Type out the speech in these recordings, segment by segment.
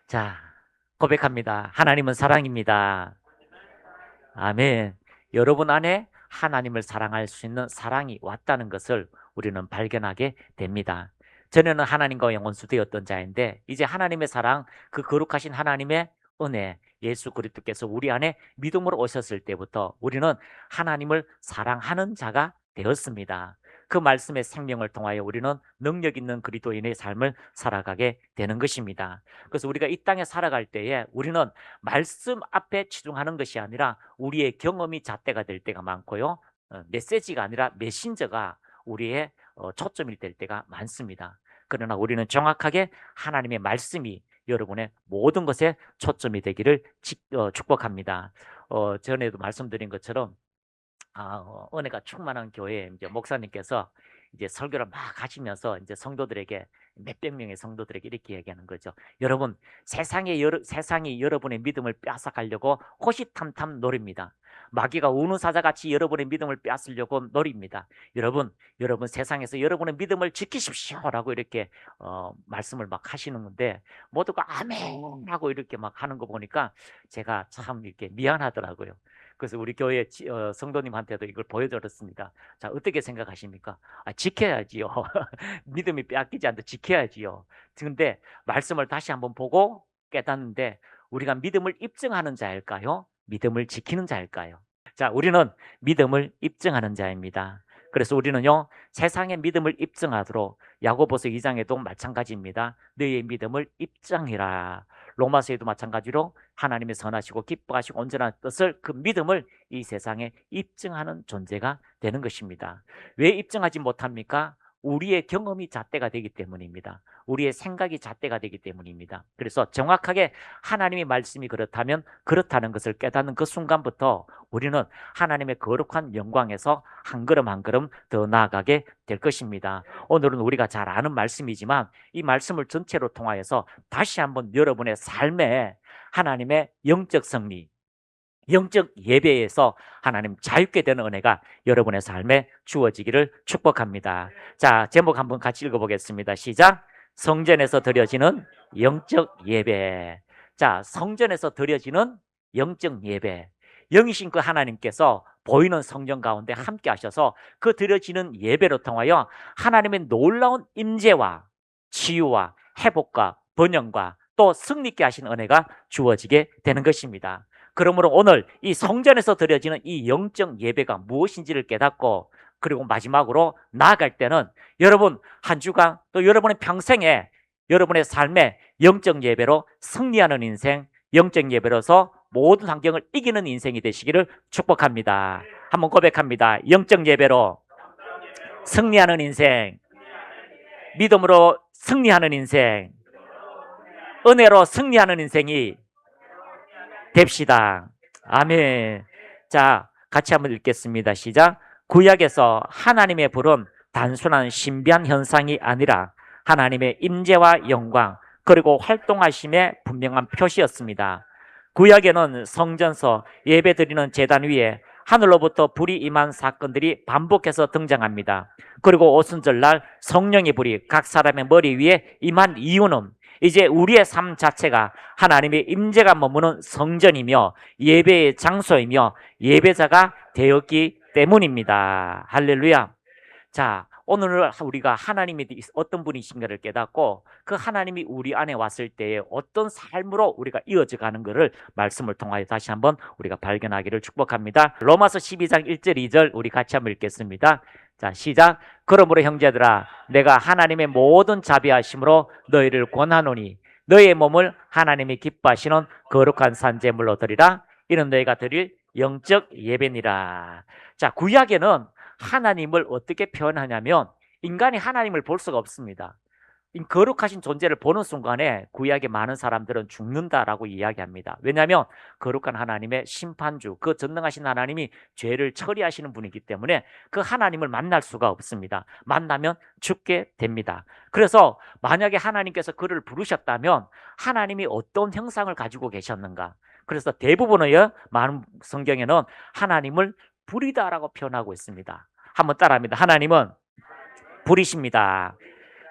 자, 고백합니다. 하나님은 사랑입니다. 아멘. 여러분 안에 하나님을 사랑할 수 있는 사랑이 왔다는 것을 우리는 발견하게 됩니다. 전에는 하나님과 원수되었던 자인데 이제 하나님의 사랑, 그 거룩하신 하나님의 은혜, 예수 그리스도께서 우리 안에 믿음으로 오셨을 때부터 우리는 하나님을 사랑하는 자가 되었습니다. 그 말씀의 생명을 통하여 우리는 능력 있는 그리스도인의 삶을 살아가게 되는 것입니다. 그래서 우리가 이 땅에 살아갈 때에 우리는 말씀 앞에 치중하는 것이 아니라 우리의 경험이 잣대가 될 때가 많고요. 메시지가 아니라 메신저가 우리의 초점이 될 때가 많습니다. 그러나 우리는 정확하게 하나님의 말씀이 여러분의 모든 것에 초점이 되기를 축복합니다. 전에도 말씀드린 것처럼 은혜가 충만한 교회에 이제 목사님께서 이제 설교를 막 하시면서 이제 성도들에게 몇백 명의 성도들에게 이렇게 얘기하는 거죠. 여러분, 세상이 여러분의 믿음을 빼앗아가려고 호시탐탐 노립니다. 마귀가 우는 사자같이 여러분의 믿음을 빼앗으려고 노립니다. 여러분 세상에서 여러분의 믿음을 지키십시오라고 이렇게 말씀을 막 하시는 건데 모두가 아멘 하고 이렇게 막 하는 거 보니까 제가 참 이렇게 미안하더라고요. 그래서 우리 교회 성도님한테도 이걸 보여드렸습니다. 자, 어떻게 생각하십니까? 지켜야지요. 믿음이 빼앗기지 않도록 지켜야지요. 그런데 말씀을 다시 한번 보고 깨닫는데 우리가 믿음을 입증하는 자일까요? 믿음을 지키는 자일까요? 자, 우리는 믿음을 입증하는 자입니다. 그래서 우리는요, 세상의 믿음을 입증하도록 야고보서 2장에도 마찬가지입니다. 너희의 믿음을 입증해라. 로마서에도 마찬가지로 하나님의 선하시고 기뻐하시고 온전한 뜻을, 그 믿음을 이 세상에 입증하는 존재가 되는 것입니다. 왜 입증하지 못합니까? 우리의 경험이 잣대가 되기 때문입니다. 우리의 생각이 잣대가 되기 때문입니다. 그래서 정확하게 하나님의 말씀이 그렇다면 그렇다는 것을 깨닫는 그 순간부터 우리는 하나님의 거룩한 영광에서 한 걸음 한 걸음 더 나아가게 될 것입니다. 오늘은 우리가 잘 아는 말씀이지만 이 말씀을 전체로 통하여서 다시 한번 여러분의 삶에 하나님의 영적 승리, 영적 예배에서 하나님 자유케 되는 은혜가 여러분의 삶에 주어지기를 축복합니다. 자, 제목 한번 같이 읽어보겠습니다. 시작. 성전에서 드려지는 영적 예배. 자, 성전에서 드려지는 영적 예배. 영이신 그 하나님께서 보이는 성전 가운데 함께 하셔서 그 드려지는 예배로 통하여 하나님의 놀라운 임재와 치유와 회복과 번영과 또 승리케 하신 은혜가 주어지게 되는 것입니다. 그러므로 오늘 이 성전에서 드려지는 이 영적 예배가 무엇인지를 깨닫고 그리고 마지막으로 나아갈 때는 여러분 한 주간 또 여러분의 평생에 여러분의 삶에 영적 예배로 승리하는 인생, 영적 예배로서 모든 환경을 이기는 인생이 되시기를 축복합니다. 한번 고백합니다. 영적 예배로 승리하는 인생, 믿음으로 승리하는 인생, 은혜로 승리하는 인생이 됩시다. 아멘. 자, 같이 한번 읽겠습니다. 시작. 구약에서 하나님의 불은 단순한 신비한 현상이 아니라 하나님의 임재와 영광 그리고 활동하심의 분명한 표시였습니다. 구약에는 성전서 예배드리는 제단 위에 하늘로부터 불이 임한 사건들이 반복해서 등장합니다. 그리고 오순절날 성령의 불이 각 사람의 머리 위에 임한 이유는 이제 우리의 삶 자체가 하나님의 임재가 머무는 성전이며 예배의 장소이며 예배자가 되었기 때문입니다. 할렐루야. 자, 오늘 우리가 하나님이 어떤 분이신가를 깨닫고 그 하나님이 우리 안에 왔을 때에 어떤 삶으로 우리가 이어져 가는 것을 말씀을 통하여 다시 한번 우리가 발견하기를 축복합니다. 로마서 12장 1절 2절 우리 같이 한번 읽겠습니다. 자, 시작. 그러므로 형제들아 내가 하나님의 모든 자비하심으로 너희를 권하노니 너희의 몸을 하나님이 기뻐하시는 거룩한 산제물로 드리라. 이는 너희가 드릴 영적 예배니라. 자, 구약에는 하나님을 어떻게 표현하냐면 인간이 하나님을 볼 수가 없습니다. 거룩하신 존재를 보는 순간에 구약의 많은 사람들은 죽는다라고 이야기합니다. 왜냐하면 거룩한 하나님의 심판주, 그 전능하신 하나님이 죄를 처리하시는 분이기 때문에 그 하나님을 만날 수가 없습니다. 만나면 죽게 됩니다. 그래서 만약에 하나님께서 그를 부르셨다면 하나님이 어떤 형상을 가지고 계셨는가? 그래서 대부분의 많은 성경에는 하나님을 불이다라고 표현하고 있습니다. 한번 따라합니다. 하나님은 불이십니다.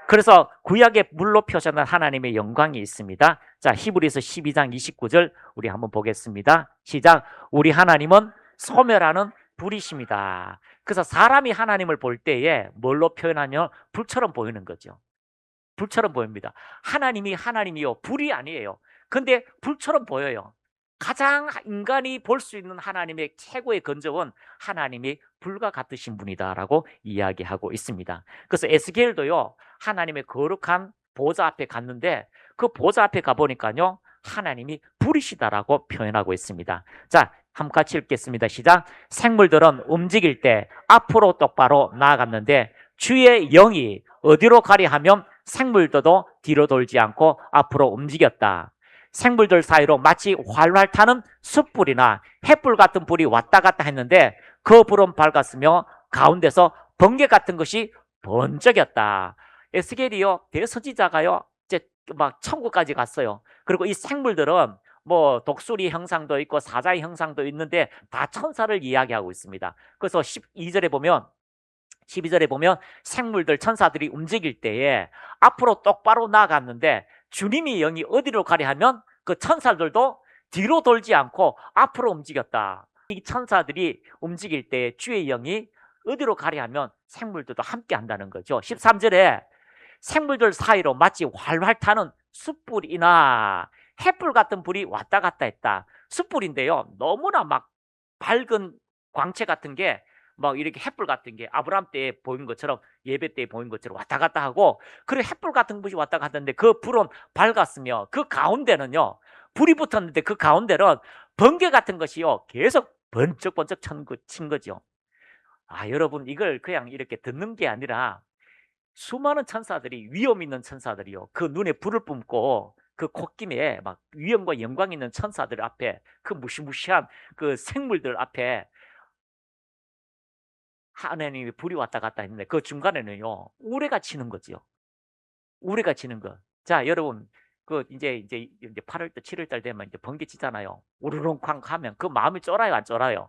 그래서 구약의 물로 표현한 하나님의 영광이 있습니다. 자, 히브리서 12장 29절 우리 한번 보겠습니다. 시작. 우리 하나님은 소멸하는 불이십니다. 그래서 사람이 하나님을 볼 때에 뭘로 표현하냐? 불처럼 보이는 거죠. 불처럼 보입니다. 하나님이 하나님이요, 불이 아니에요. 근데 불처럼 보여요. 가장 인간이 볼 수 있는 하나님의 최고의 건조은 하나님이 불과 같으신 분이다라고 이야기하고 있습니다. 그래서 에스겔도요, 하나님의 거룩한 보좌 앞에 갔는데 그 보좌 앞에 가보니까요, 하나님이 불이시다라고 표현하고 있습니다. 자, 한번 같이 읽겠습니다. 시작. 생물들은 움직일 때 앞으로 똑바로 나아갔는데 주의 영이 어디로 가리 하면 생물들도 뒤로 돌지 않고 앞으로 움직였다. 생물들 사이로 마치 활활 타는 숯불이나 횃불 같은 불이 왔다 갔다 했는데 그 불은 밝았으며 가운데서 번개 같은 것이 번쩍였다. 에스겔이요, 대선지자가요, 이제 막 천국까지 갔어요. 그리고 이 생물들은 뭐 독수리 형상도 있고 사자의 형상도 있는데 다 천사를 이야기하고 있습니다. 그래서 12절에 보면 12절에 보면 생물들 천사들이 움직일 때에 앞으로 똑바로 나아갔는데 주님의 영이 어디로 가려 하면 그 천사들도 뒤로 돌지 않고 앞으로 움직였다. 이 천사들이 움직일 때 주의 영이 어디로 가려 하면 생물들도 함께 한다는 거죠. 13절에 생물들 사이로 마치 활활 타는 숯불이나 횃불 같은 불이 왔다 갔다 했다. 숯불인데요, 너무나 막 밝은 광채 같은 게 막 이렇게 횃불 같은 게 아브라함 때 보인 것처럼, 예배 때 보인 것처럼 왔다 갔다 하고, 그리고 횃불 같은 불이 왔다 갔다 했는데 그 불은 밝았으며 그 가운데는요, 불이 붙었는데 그 가운데는 번개 같은 것이요 계속 번쩍번쩍 친 거죠. 아, 여러분, 이걸 그냥 이렇게 듣는 게 아니라 수많은 천사들이, 위험 있는 천사들이요, 그 눈에 불을 뿜고 그 콧김에 막 위엄과 영광 있는 천사들 앞에, 그 무시무시한 그 생물들 앞에 하나님이 불이 왔다 갔다 했는데 그 중간에는요, 우레가 치는 거지요. 우레가 치는 거. 자, 여러분, 그 이제 8월 달, 7월 달 되면 이제 번개 치잖아요. 우르릉쾅 하면 그 마음이 쫄아요, 안 쫄아요?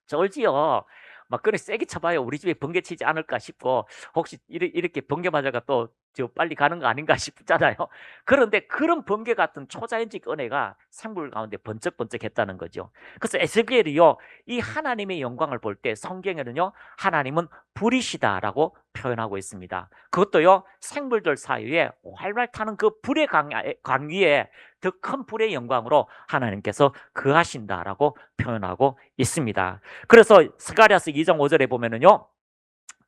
쫄지요. 막 그래 세게 쳐봐요. 우리 집에 번개 치지 않을까 싶고, 혹시 이렇게 번개 맞아가 또 저 빨리 가는 거 아닌가 싶잖아요. 그런데 그런 번개 같은 초자연적 은혜가 생물 가운데 번쩍번쩍했다는 거죠. 그래서 에스겔이요, 이 하나님의 영광을 볼 때 성경에는요, 하나님은 불이시다라고 표현하고 있습니다. 그것도요, 생물들 사이에 활활 타는 그 불의 강위에 더 큰 불의 영광으로 하나님께서 거하신다라고 표현하고 있습니다. 그래서 스가랴서 2장 5절에 보면은요,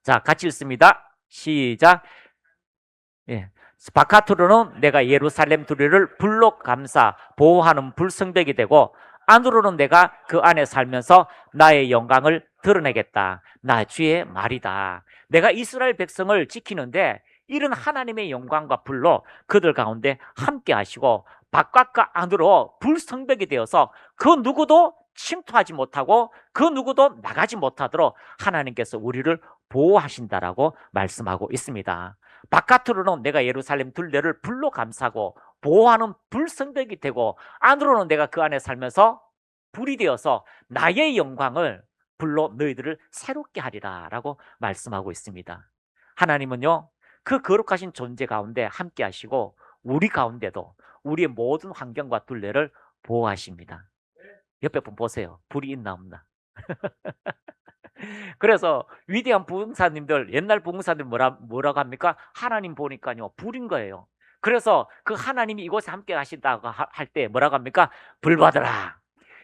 자, 같이 읽습니다. 시작. 예. 바깥으로는 내가 예루살렘 두리를 불로 감싸 보호하는 불성벽이 되고 안으로는 내가 그 안에 살면서 나의 영광을 드러내겠다. 나 주의 말이다. 내가 이스라엘 백성을 지키는데 이런 하나님의 영광과 불로 그들 가운데 함께 하시고 바깥과 안으로 불성벽이 되어서 그 누구도 침투하지 못하고 그 누구도 나가지 못하도록 하나님께서 우리를 보호하신다라고 말씀하고 있습니다. 바깥으로는 내가 예루살렘 둘레를 불로 감싸고 보호하는 불성벽이 되고 안으로는 내가 그 안에 살면서 불이 되어서 나의 영광을 불로 너희들을 새롭게 하리라 라고 말씀하고 있습니다. 하나님은요, 그 거룩하신 존재 가운데 함께 하시고 우리 가운데도 우리의 모든 환경과 둘레를 보호하십니다. 옆에 분 보세요. 불이 있나 없나. 그래서 위대한 부흥사님들, 옛날 부흥사님들 뭐라고 합니까? 하나님 보니까요, 불인 거예요. 그래서 그 하나님이 이곳에 함께 하신다고 할 때 뭐라고 합니까? 불 받으라.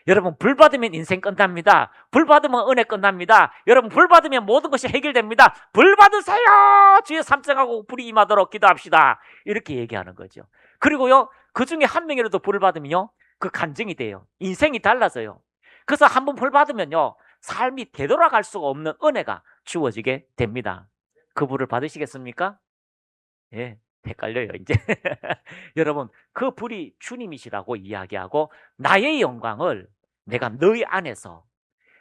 여러분, 불 받으면 인생 끝납니다. 불 받으면 은혜 끝납니다. 여러분, 불 받으면 모든 것이 해결됩니다. 불 받으세요. 주의 삼정하고 불이 임하도록 기도합시다. 이렇게 얘기하는 거죠. 그리고요, 그 중에 한 명이라도 불을 받으면요, 그 간증이 돼요. 인생이 달라져요. 그래서 한번 불 받으면요, 삶이 되돌아갈 수가 없는 은혜가 주어지게 됩니다. 그 불을 받으시겠습니까? 예, 헷갈려요, 이제. 여러분, 그 불이 주님이시라고 이야기하고 나의 영광을 내가 너희 안에서,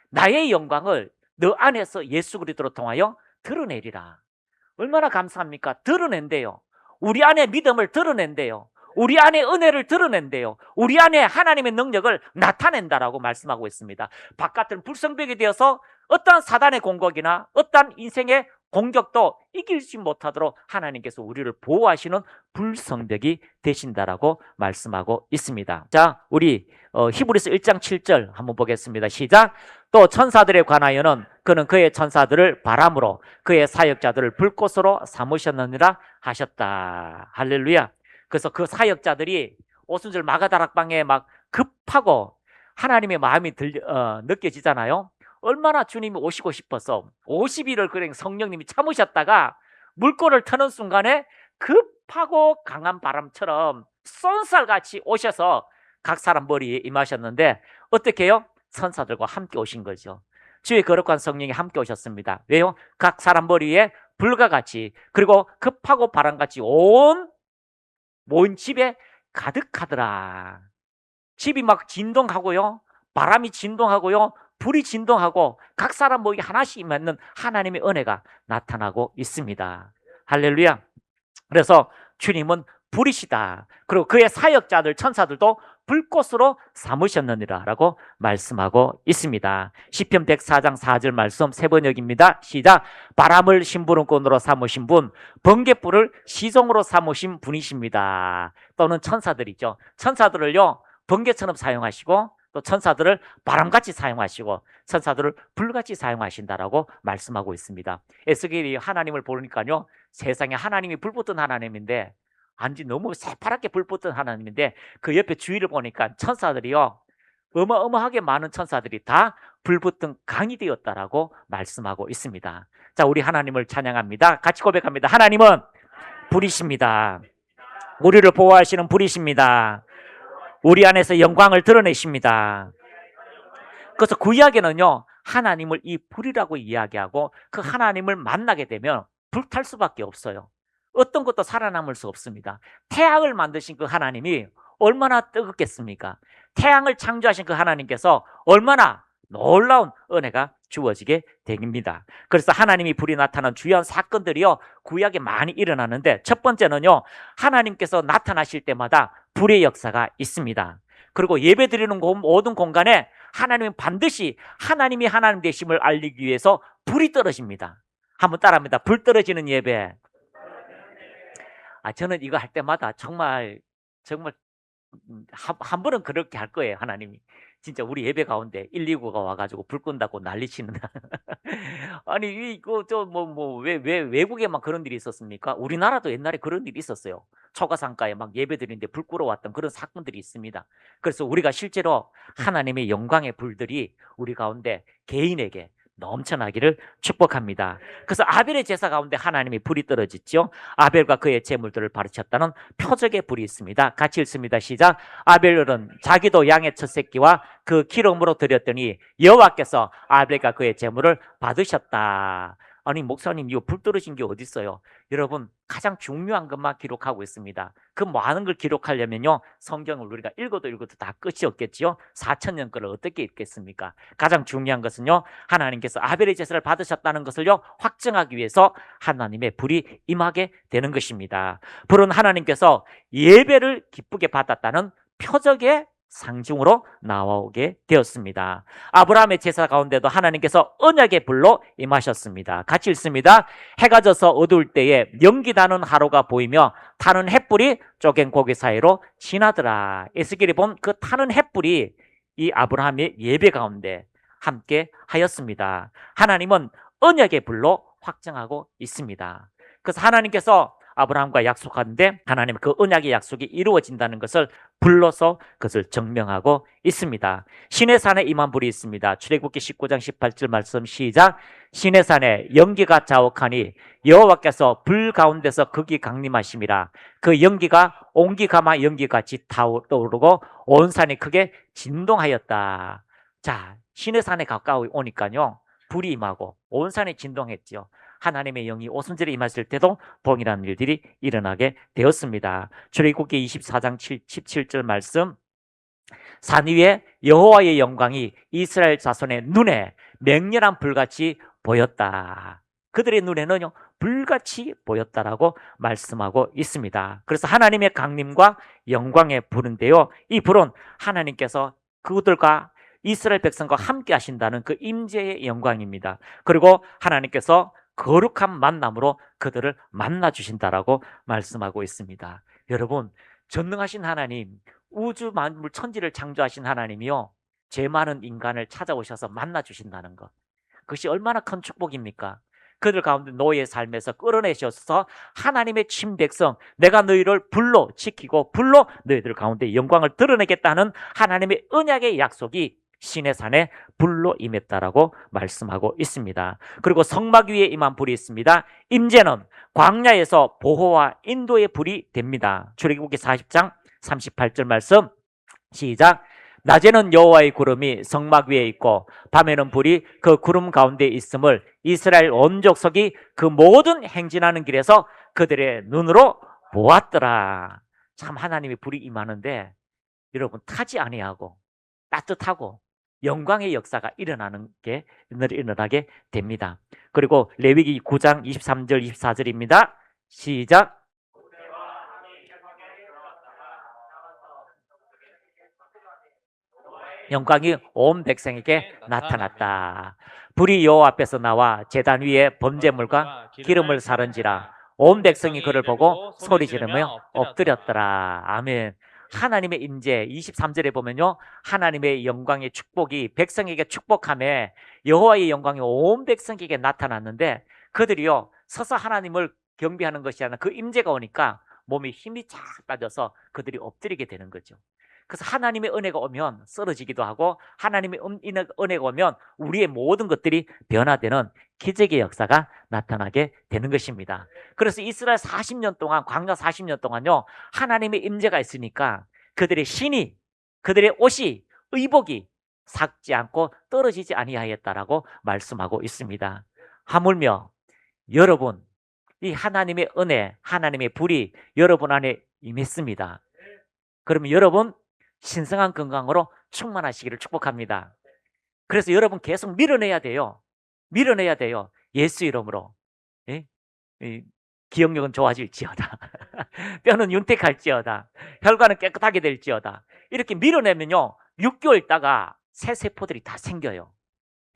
나의 영광을 너 안에서 예수 그리스도로 통하여 드러내리라. 얼마나 감사합니까? 드러낸대요. 우리 안에 믿음을 드러낸대요. 우리 안에 은혜를 드러낸대요. 우리 안에 하나님의 능력을 나타낸다라고 말씀하고 있습니다. 바깥은 불성벽이 되어서 어떠한 사단의 공격이나 어떠한 인생의 공격도 이기지 못하도록 하나님께서 우리를 보호하시는 불성벽이 되신다라고 말씀하고 있습니다. 자, 우리 히브리서 1장 7절 한번 보겠습니다. 시작. 또 천사들에 관하여는 그는 그의 천사들을 바람으로 그의 사역자들을 불꽃으로 삼으셨느니라 하셨다. 할렐루야. 그래서 그 사역자들이 오순절 마가다락방에 막 급하고 하나님의 마음이 느껴지잖아요. 얼마나 주님이 오시고 싶어서 50일을 그냥 성령님이 참으셨다가 물꼬를 트는 순간에 급하고 강한 바람처럼 쏜살같이 오셔서 각 사람 머리에 임하셨는데 어떻게 해요? 천사들과 함께 오신 거죠. 주의 거룩한 성령이 함께 오셨습니다. 왜요? 각 사람 머리에 불과 같이 그리고 급하고 바람같이 온 모인 집에 가득하더라. 집이 막 진동하고요. 바람이 진동하고요. 불이 진동하고 각 사람 목에 하나씩 맞는 하나님의 은혜가 나타나고 있습니다. 할렐루야. 그래서 주님은 불이시다. 그리고 그의 사역자들 천사들도 불꽃으로 삼으셨느니라 라고 말씀하고 있습니다. 시편 104장 4절 말씀 세 번역입니다. 시작. 바람을 심부름꾼으로 삼으신 분, 번갯불을 시종으로 삼으신 분이십니다. 또는 천사들이죠. 천사들을요 번개처럼 사용하시고 또 천사들을 바람같이 사용하시고 천사들을 불같이 사용하신다라고 말씀하고 있습니다. 에스겔이 하나님을 보니까요 세상에 하나님이 불붙은 하나님인데 안지 너무 새파랗게 불붙은 하나님인데 그 옆에 주위를 보니까 천사들이요 어마어마하게 많은 천사들이 다 불붙은 강이 되었다라고 말씀하고 있습니다. 자, 우리 하나님을 찬양합니다. 같이 고백합니다. 하나님은 불이십니다. 우리를 보호하시는 불이십니다. 우리 안에서 영광을 드러내십니다. 그래서 구약에는요 하나님을 이 불이라고 이야기하고 그 하나님을 만나게 되면 불탈 수밖에 없어요. 어떤 것도 살아남을 수 없습니다. 태양을 만드신 그 하나님이 얼마나 뜨겁겠습니까? 태양을 창조하신 그 하나님께서 얼마나 놀라운 은혜가 주어지게 됩니다. 그래서 하나님이 불이 나타난 주요한 사건들이요 구약에 많이 일어나는데 첫 번째는요 하나님께서 나타나실 때마다 불의 역사가 있습니다. 그리고 예배드리는 모든 공간에 하나님은 반드시 하나님이 하나님 되심을 알리기 위해서 불이 떨어집니다. 한번 따라합니다. 불 떨어지는 예배. 저는 이거 할 때마다 정말 한 번은 그렇게 할 거예요. 하나님이 진짜 우리 예배 가운데 119가 와가지고 불 끈다고 난리치는 아니 이거 왜 외국에만 그런 일이 있었습니까? 우리나라도 옛날에 그런 일이 있었어요. 초가상가에 막 예배 드리는데 불 끌어왔던 그런 사건들이 있습니다. 그래서 우리가 실제로 하나님의 영광의 불들이 우리 가운데 개인에게 넘쳐나기를 축복합니다. 그래서 아벨의 제사 가운데 하나님이 불이 떨어졌죠. 아벨과 그의 제물들을 바르셨다는 표적의 불이 있습니다. 같이 읽습니다. 시작. 아벨은 자기도 양의 첫 새끼와 그 기름으로 드렸더니 여호와께서 아벨과 그의 제물을 받으셨다. 아니 목사님 이거 불 떨어진 게 어디 있어요? 여러분 가장 중요한 것만 기록하고 있습니다. 그 많은 걸 기록하려면요 성경을 우리가 읽어도 다 끝이 없겠지요. 4,000년 거를 어떻게 읽겠습니까? 가장 중요한 것은요 하나님께서 아벨의 제사를 받으셨다는 것을요 확증하기 위해서 하나님의 불이 임하게 되는 것입니다. 불은 하나님께서 예배를 기쁘게 받았다는 표적의 상징으로 나오게 되었습니다. 아브라함의 제사 가운데도 하나님께서 언약의 불로 임하셨습니다. 같이 읽습니다. 해가 져서 어두울 때에 연기 나는 하루가 보이며 타는 햇불이 쪼갠 고기 사이로 지나더라. 에스겔이 본 그 타는 햇불이 이 아브라함의 예배 가운데 함께 하였습니다. 하나님은 언약의 불로 확정하고 있습니다. 그래서 하나님께서 아브라함과 약속하는데 하나님 그 언약의 약속이 이루어진다는 것을 불로서 그것을 증명하고 있습니다. 시내산에 임한 불이 있습니다. 출애굽기 19장 18절 말씀 시작. 시내산에 연기가 자욱하니 여호와께서 불 가운데서 극이 강림하심이라. 그 연기가 옹기가마 연기같이 타오르고 온 산이 크게 진동하였다. 자, 시내산에 가까이 오니까요 불이 임하고 온 산이 진동했죠. 하나님의 영이 오순절에 임하실 때도 동일한 일들이 일어나게 되었습니다. 출애굽기 24장 17절 말씀. 산 위에 여호와의 영광이 이스라엘 자손의 눈에 맹렬한 불같이 보였다. 그들의 눈에는요 불같이 보였다라고 말씀하고 있습니다. 그래서 하나님의 강림과 영광의 불인데요 이 불은 하나님께서 그들과 이스라엘 백성과 함께 하신다는 그 임재의 영광입니다. 그리고 하나님께서 거룩한 만남으로 그들을 만나 주신다라고 말씀하고 있습니다. 여러분, 전능하신 하나님, 우주 만물 천지를 창조하신 하나님이요, 죄 많은 인간을 찾아오셔서 만나 주신다는 것, 그것이 얼마나 큰 축복입니까? 그들 가운데 노예의 삶에서 끌어내셔서 하나님의 친백성, 내가 너희를 불로 지키고 불로 너희들 가운데 영광을 드러내겠다는 하나님의 언약의 약속이 시내산에 불로 임했다라고 말씀하고 있습니다. 그리고 성막 위에 임한 불이 있습니다. 임재는 광야에서 보호와 인도의 불이 됩니다. 출애굽기 40장 38절 말씀 시작. 낮에는 여호와의 구름이 성막 위에 있고 밤에는 불이 그 구름 가운데 있음을 이스라엘 온 족속이 그 모든 행진하는 길에서 그들의 눈으로 보았더라. 참 하나님의 불이 임하는데 여러분 타지 아니하고 따뜻하고 영광의 역사가 일어나게 됩니다. 그리고 레위기 9장 23절 24절입니다. 시작. 영광이 온 백성에게 나타났다. 불이 여호와 앞에서 나와 제단 위에 번제물과 기름을 사른지라 온 백성이 그를 보고 소리 지르며 엎드렸더라. 아멘. 하나님의 임재 23절에 보면요, 하나님의 영광의 축복이 백성에게 축복하며 여호와의 영광이 온 백성에게 나타났는데 그들이요 서서 하나님을 경배하는 것이 아니라 그 임재가 오니까 몸에 힘이 쫙 빠져서 그들이 엎드리게 되는 거죠. 그래서 하나님의 은혜가 오면 쓰러지기도 하고 하나님의 은혜가 오면 우리의 모든 것들이 변화되는 기적의 역사가 나타나게 되는 것입니다. 그래서 이스라엘 40년 동안 광야 40년 동안요 하나님의 임재가 있으니까 그들의 신이 그들의 옷이 의복이 삭지 않고 떨어지지 아니하였다라고 말씀하고 있습니다. 하물며 여러분 이 하나님의 은혜 하나님의 불이 여러분 안에 임했습니다. 그러면 여러분 신성한 건강으로 충만하시기를 축복합니다. 그래서 여러분 계속 밀어내야 돼요. 밀어내야 돼요. 예수 이름으로. 예? 기억력은 좋아질지어다. 뼈는 윤택할지어다. 혈관은 깨끗하게 될지어다. 이렇게 밀어내면요 6개월 있다가 새 세포들이 다 생겨요.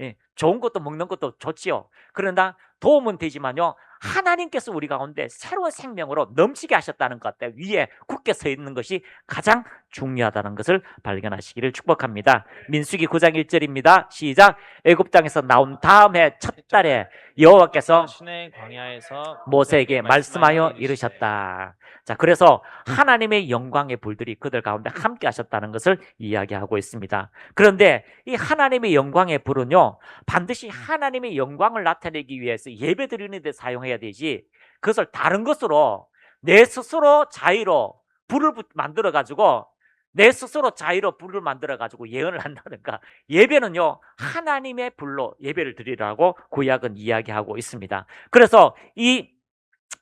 예, 좋은 것도 먹는 것도 좋지요. 그러나 도움은 되지만요 하나님께서 우리 가운데 새로운 생명으로 넘치게 하셨다는 것 때문에 위에 굳게 서 있는 것이 가장 중요하다는 것을 발견하시기를 축복합니다. 민수기 9장 1절입니다. 시작. 애굽 땅에서 나온 다음 해 첫 달에 여호와께서 시내 광야에서 모세에게 말씀하여 이르셨다. 자, 그래서 하나님의 영광의 불들이 그들 가운데 함께 하셨다는 것을 이야기하고 있습니다. 그런데 이 하나님의 영광의 불은요 반드시 하나님의 영광을 나타내기 위해서 예배드리는 데 사용해야 되지 그것을 다른 것으로 내 스스로 자의로 불을 만들어 가지고 내 스스로 자의로 불을 만들어 가지고 예언을 한다든가 예배는요 하나님의 불로 예배를 드리라고 구약은 이야기하고 있습니다. 그래서 이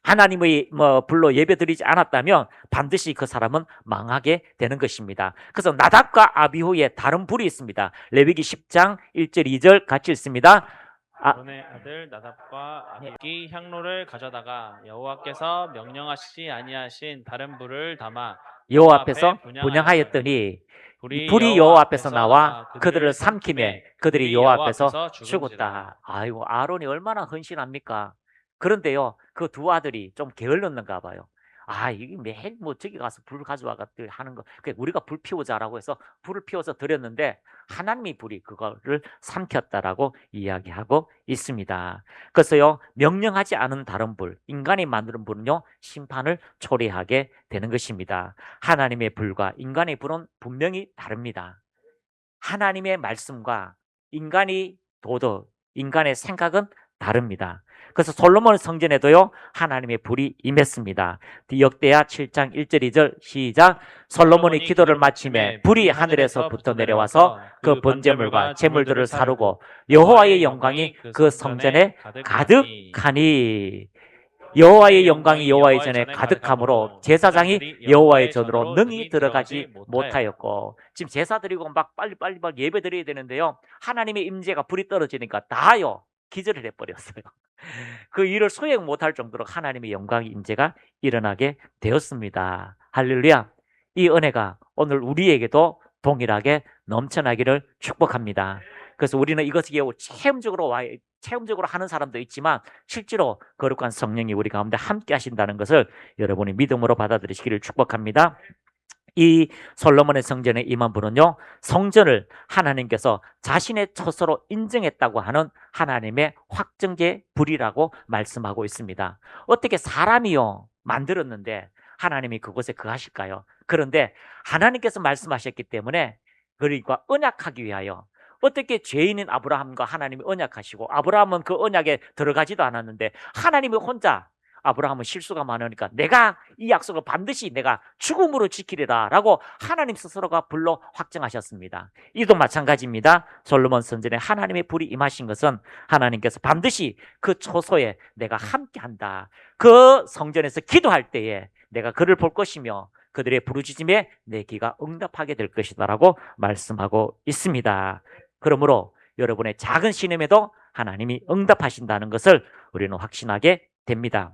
하나님의 불로 예배드리지 않았다면 반드시 그 사람은 망하게 되는 것입니다. 그래서 나답과 아비후의 다른 불이 있습니다. 레위기 10장 1절 2절 같이 읽습니다. 아론의 아들 나답과 아비기 향로를 가져다가 여호와께서 명령하시지 아니하신 다른 불을 담아 여호와 앞에서 분향하였더니 불이 여호와 앞에서 나와 그들을 삼키매 그들이 여호와 앞에서 죽었다. 아이고 아론이 얼마나 헌신합니까? 그런데요 그 두 아들이 좀 게을렀는가 봐요. 아 이게 매일 뭐 저기 가서 불 가져와 갖고 하는 거 우리가 불 피우자라고 해서 불을 피워서 드렸는데 하나님이 불이 그거를 삼켰다라고 이야기하고 있습니다. 그래서요 명령하지 않은 다른 불 인간이 만드는 불은요 심판을 초래하게 되는 것입니다. 하나님의 불과 인간의 불은 분명히 다릅니다. 하나님의 말씀과 인간의 도덕 인간의 생각은 다릅니다. 그래서 솔로몬 성전에도요 하나님의 불이 임했습니다. 역대하 7장 1절 2절 시작. 솔로몬이 기도를 마치매 불이 하늘에서부터 내려와서 그 번제물과 제물들을 사르고 여호와의 영광이 그 성전에 가득하니 여호와의 영광이 여호와의 전에 가득함으로 제사장이 여호와의 전으로 능히 들어가지 못하였고 지금 제사 드리고 막 빨리 예배 드려야 되는데요 하나님의 임재가 불이 떨어지니까 다요 기절을 해버렸어요. 그 일을 수행 못할 정도로 하나님의 영광의 임재가 일어나게 되었습니다. 할렐루야. 이 은혜가 오늘 우리에게도 동일하게 넘쳐나기를 축복합니다. 그래서 우리는 이것을 체험적으로 체험적으로 하는 사람도 있지만 실제로 거룩한 성령이 우리 가운데 함께 하신다는 것을 여러분이 믿음으로 받아들이시기를 축복합니다. 이 솔로몬의 성전에 임한 분은요, 성전을 하나님께서 자신의 처소로 인정했다고 하는 하나님의 확정제 불이라고 말씀하고 있습니다. 어떻게 사람이요 만들었는데 하나님이 그곳에 거하실까요? 그런데 하나님께서 말씀하셨기 때문에, 그러니까 언약하기 위하여, 어떻게 죄인인 아브라함과 하나님이 언약하시고 아브라함은 그 언약에 들어가지도 않았는데 하나님이 혼자, 아브라함은 실수가 많으니까 내가 이 약속을 반드시 내가 죽음으로 지키리라 라고 하나님 스스로가 불로 확정하셨습니다. 이도 마찬가지입니다. 솔로몬 성전에 하나님의 불이 임하신 것은 하나님께서 반드시 그 초소에 내가 함께한다, 그 성전에서 기도할 때에 내가 그를 볼 것이며 그들의 부르짖음에 내 귀가 응답하게 될 것이다 라고 말씀하고 있습니다. 그러므로 여러분의 작은 신음에도 하나님이 응답하신다는 것을 우리는 확신하게 됩니다.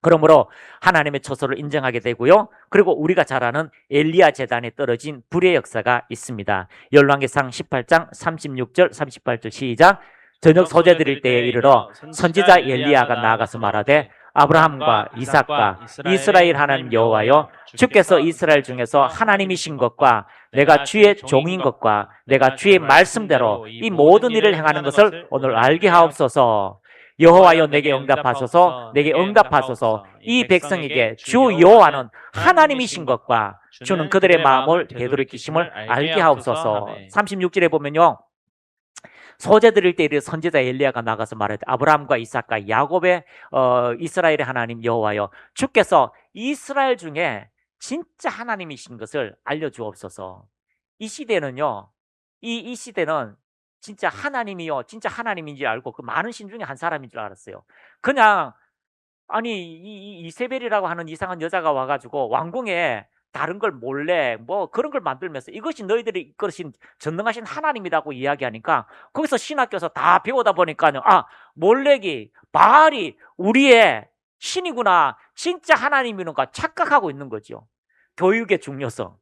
그러므로 하나님의 처소를 인정하게 되고요. 그리고 우리가 잘 아는 엘리야 제단에 떨어진 불의 역사가 있습니다. 열왕기상 18장 36절 38절 시작. 저녁 소재 드릴 때에 이르러 선지자 엘리야가 나아가서 말하되 아브라함과 이삭과 이스라엘 하나님 여호와여, 주께서 이스라엘 중에서 하나님이신 것과 내가 주의 종인 것과 내가 주의 말씀대로 이 모든 일을 행하는 것을 오늘 알게 하옵소서. 여호와여, 내게 응답하소서, 내게 응답하소서. 이 백성에게 주 여호와는 하나님이신 것과 주는 그들의 마음을 되돌이키심을 알게 하옵소서. 36절에 보면요, 소재 드릴 때 선지자 엘리야가 나가서 말하되 아브라함과 이삭과 야곱의 이스라엘의 하나님 여호와여, 주께서 이스라엘 중에 진짜 하나님이신 것을 알려주옵소서. 이 시대는요, 이 시대는 진짜 하나님이요, 진짜 하나님인지 알고 그 많은 신 중에 한 사람인 줄 알았어요. 그냥 아니 이세벨이라고 하는 이상한 여자가 와가지고 왕궁에 다른 걸 몰래 뭐 그런 걸 만들면서 이것이 너희들이 이끌으신 전능하신 하나님이라고 이야기하니까 거기서 신학교에서 다 배우다 보니까요, 아, 몰렉이 바알이 우리의 신이구나, 진짜 하나님이는가 착각하고 있는 거죠. 교육의 중요성.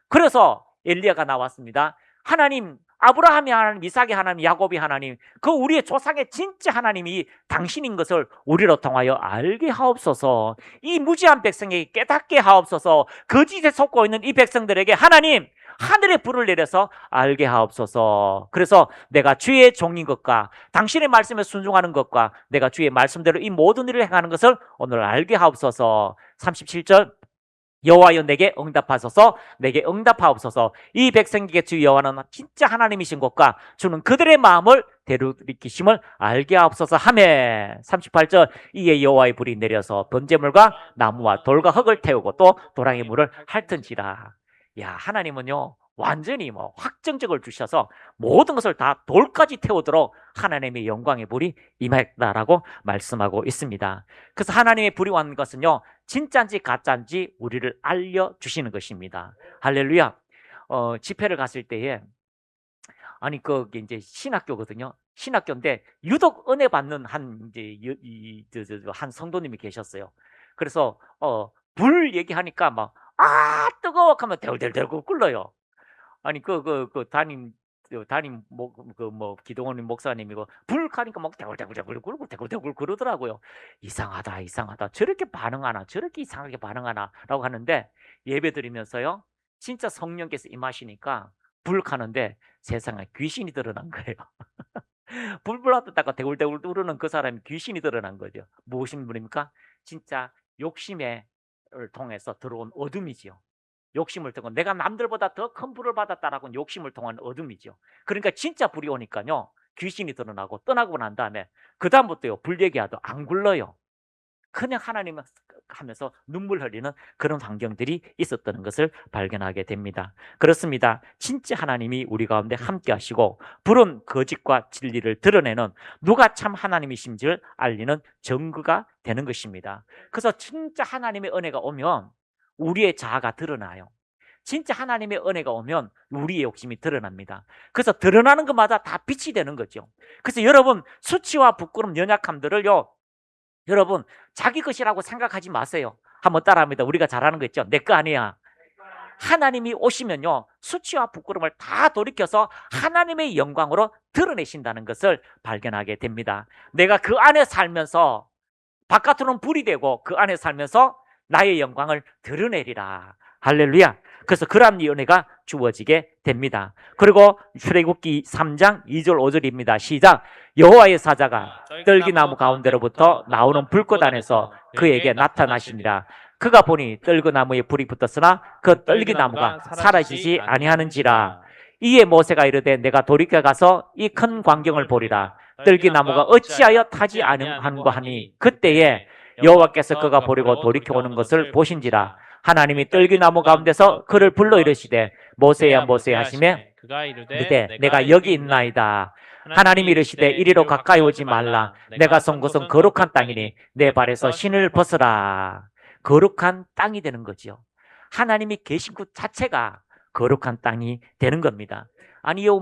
그래서 엘리야가 나왔습니다. 하나님, 아브라함이 하나님, 이삭의 하나님, 야곱이 하나님, 그 우리의 조상의 진짜 하나님이 당신인 것을 우리로 통하여 알게 하옵소서. 이 무지한 백성에게 깨닫게 하옵소서. 거짓에 속고 있는 이 백성들에게 하나님 하늘의 불을 내려서 알게 하옵소서. 그래서 내가 주의 종인 것과 당신의 말씀에 순종하는 것과 내가 주의 말씀대로 이 모든 일을 행하는 것을 오늘 알게 하옵소서. 37절, 여호와여, 내게 응답하소서, 내게 응답하옵소서. 이 백성에게 주 여호와는 진짜 하나님이신 것과 주는 그들의 마음을 되돌이키심을 알게 하옵소서 하매, 38절, 이에 여호와의 불이 내려서 번제물과 나무와 돌과 흙을 태우고 또 도랑의 물을 핥은지라. 야, 하나님은요 완전히 뭐 확정적을 주셔서 모든 것을 다 돌까지 태우도록 하나님의 영광의 불이 임했다라고 말씀하고 있습니다. 그래서 하나님의 불이 왔는 것은요, 진짜인지 가짜인지 우리를 알려주시는 것입니다. 할렐루야. 집회를 갔을 때에, 아니 그게 이제 신학교거든요. 신학교인데 유독 은혜 받는 한 한 성도님이 계셨어요. 그래서 불 얘기하니까 막 뜨거워 하면 덜덜덜 끓어요. 아니 담임 기동원님 목사님이고 불 가니까 막 대굴대굴대굴 굴고 대굴대굴 그러더라고요. 이상하다. 저렇게 반응하나, 저렇게 이상하게 반응하나라고 하는데, 예배 드리면서요, 진짜 성령께서 임하시니까 불 가는데 세상에 귀신이 드러난 거예요. 불 불었다가 대굴대굴 뚫는 그 사람이 귀신이 드러난 거죠. 무엇인 분입니까? 진짜 욕심을 통해서 들어온 어둠이지요. 욕심을 통해 내가 남들보다 더 큰 불을 받았다라고 욕심을 통한 어둠이죠. 그러니까 진짜 불이 오니까요, 귀신이 드러나고 떠나고 난 다음에 그 다음부터요 불 얘기해도 안 굴러요. 그냥 하나님 하면서 눈물 흘리는 그런 환경들이 있었다는 것을 발견하게 됩니다. 그렇습니다. 진짜 하나님이 우리 가운데 함께 하시고 불은 거짓과 진리를 드러내는, 누가 참 하나님이신지를 알리는 증거가 되는 것입니다. 그래서 진짜 하나님의 은혜가 오면 우리의 자아가 드러나요. 진짜 하나님의 은혜가 오면 우리의 욕심이 드러납니다. 그래서 드러나는 것마다 다 빛이 되는 거죠. 그래서 여러분, 수치와 부끄럼, 연약함들을요, 여러분 자기 것이라고 생각하지 마세요. 한번 따라합니다. 우리가 잘하는 거 있죠. 내 거 아니야. 하나님이 오시면요, 수치와 부끄러움을 다 돌이켜서 하나님의 영광으로 드러내신다는 것을 발견하게 됩니다. 내가 그 안에 살면서 바깥으로는 불이 되고 그 안에 살면서 나의 영광을 드러내리라. 할렐루야. 그래서 그러한 은혜가 주어지게 됩니다. 그리고 출애굽기 3장 2절 5절입니다. 시작. 여호와의 사자가 떨기나무 가운데로부터 나오는 불꽃 안에서 그에게 나타나시니라. 그가 보니 떨기나무에 불이 붙었으나 그 떨기나무가 사라지지 아니하는지라. 이에 모세가 이르되 내가 돌이켜 가서 이 큰 광경을 보리라. 떨기나무가 어찌하여 타지 아니한고 하니 그때에 여호와께서 그가 보려고 돌이켜 오는 것을 보신지라. 하나님이 떨기나무 가운데서 그를 불러 이르시되 모세야 모세야 하시매 그가 이르되 내가 여기 있나이다. 하나님이 이르시되 이리로 가까이 오지 말라. 내가 선 곳은 거룩한 땅이니 내 발에서 신을 벗으라. 거룩한 땅이 되는 거지요. 하나님이 계신 곳 자체가 거룩한 땅이 되는 겁니다. 아니요,